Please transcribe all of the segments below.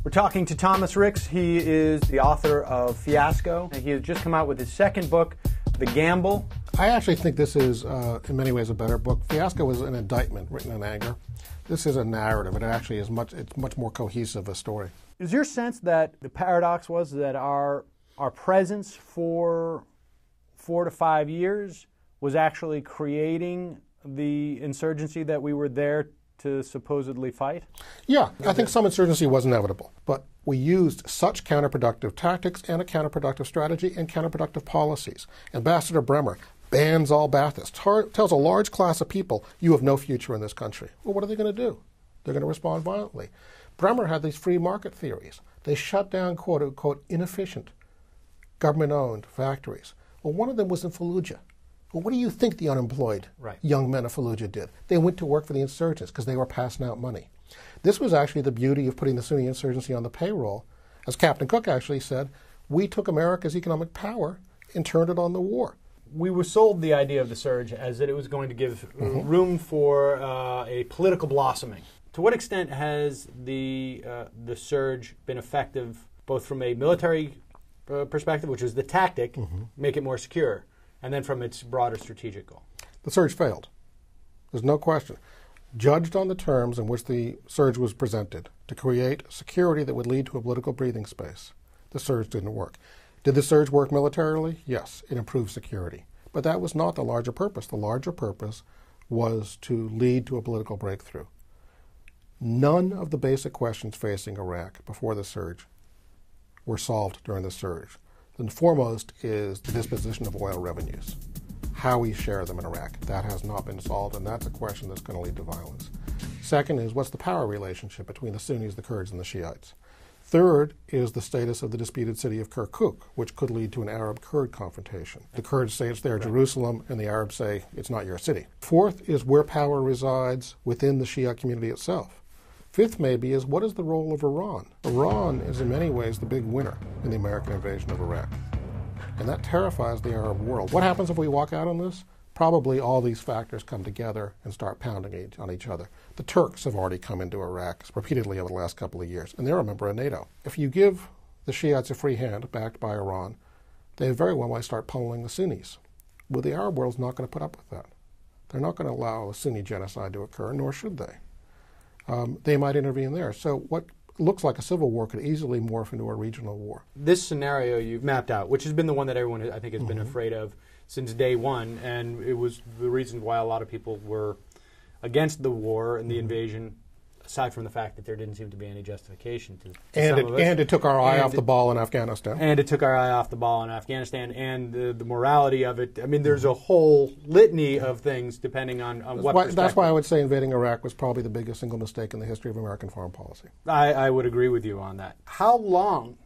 We're talking to Thomas Ricks. He is the author of Fiasco. He has just come out with his second book, The Gamble. I actually think this is, in many ways, a better book. Fiasco was an indictment written in anger. This is a narrative. It actually is it's much more cohesive a story. Is your sense that the paradox was that our presence for 4 to 5 years was actually creating the insurgency that we were there to supposedly fight? Yeah, I think some insurgency was inevitable, but we used such counterproductive tactics and a counterproductive strategy and counterproductive policies. Ambassador Bremer bans all Baathists, tells a large class of people, you have no future in this country. Well, what are they going to do? They're going to respond violently. Bremer had these free market theories. They shut down, quote-unquote, inefficient, government-owned factories. Well, one of them was in Fallujah. Well, what do you think the unemployed young men of Fallujah did? They went to work for the insurgents because they were passing out money. This was actually the beauty of putting the Sunni insurgency on the payroll. As Captain Cook actually said, we took America's economic power and turned it on the war. We were sold the idea of the surge as that it was going to give room for a political blossoming. To what extent has the surge been effective, both from a military perspective, which was the tactic, make it more secure, and then from its broader strategic goal? The surge failed. There's no question. Judged on the terms in which the surge was presented to create security that would lead to a political breathing space, the surge didn't work. Did the surge work militarily? Yes, it improved security. But that was not the larger purpose. The larger purpose was to lead to a political breakthrough. None of the basic questions facing Iraq before the surge were solved during the surge. The foremost is the disposition of oil revenues, how we share them in Iraq. That has not been solved, and that's a question that's going to lead to violence. Second is, what's the power relationship between the Sunnis, the Kurds, and the Shiites? Third is the status of the disputed city of Kirkuk, which could lead to an Arab-Kurd confrontation. The Kurds say it's their Jerusalem, and the Arabs say it's not your city. Fourth is where power resides within the Shia community itself. Fifth, maybe, is what is the role of Iran? Iran is in many ways the big winner in the American invasion of Iraq. And that terrifies the Arab world. What happens if we walk out on this? Probably all these factors come together and start pounding on each other. The Turks have already come into Iraq repeatedly over the last couple of years, and they're a member of NATO. If you give the Shiites a free hand, backed by Iran, they very well might start pummeling the Sunnis. Well, the Arab world's not going to put up with that. They're not going to allow a Sunni genocide to occur, nor should they. They might intervene there. So what looks like a civil war could easily morph into a regional war. This scenario you've mapped out, which has been the one that everyone, I think, has been afraid of since day one, and it was the reason why a lot of people were against the war and the invasion, aside from the fact that there didn't seem to be any justification to some of us. And it took our eye off the ball in Afghanistan. And it took our eye off the ball in Afghanistan, and the morality of it. I mean, there's a whole litany of things depending on what perspective. That's why I would say invading Iraq was probably the biggest single mistake in the history of American foreign policy. I would agree with you on that. How long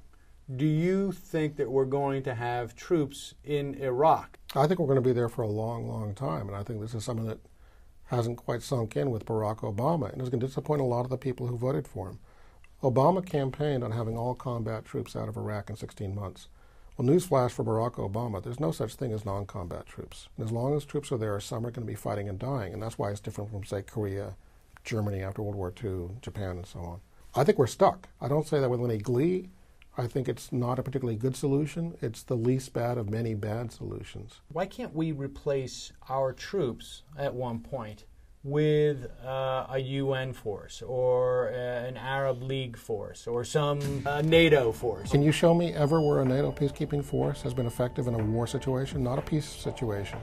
do you think that we're going to have troops in Iraq? I think we're going to be there for a long, long time, and I think this is something that hasn't quite sunk in with Barack Obama, and is going to disappoint a lot of the people who voted for him. Obama campaigned on having all combat troops out of Iraq in 16 months. Well, newsflash for Barack Obama, there's no such thing as non-combat troops. And as long as troops are there, some are going to be fighting and dying, and that's why it's different from, say, Korea, Germany after World War II, Japan, and so on. I think we're stuck. I don't say that with any glee. I think it's not a particularly good solution. It's the least bad of many bad solutions. Why can't we replace our troops at one point with a UN force or an Arab League force or some NATO force? Can you show me ever where a NATO peacekeeping force has been effective in a war situation? Not a peace situation,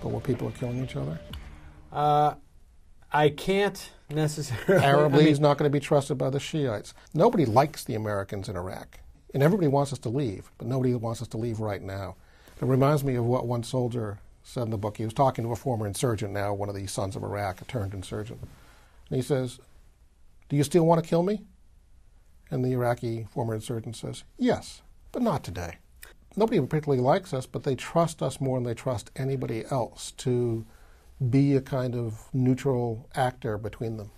but where people are killing each other? I can't necessarily. Arab League's not going to be trusted by the Shiites. Nobody likes the Americans in Iraq. And everybody wants us to leave, but nobody wants us to leave right now. It reminds me of what one soldier said in the book. He was talking to a former insurgent, now one of the sons of Iraq, a turned insurgent. And he says, "Do you still want to kill me?" And the Iraqi former insurgent says, "Yes, but not today." Nobody particularly likes us, but they trust us more than they trust anybody else to be a kind of neutral actor between them.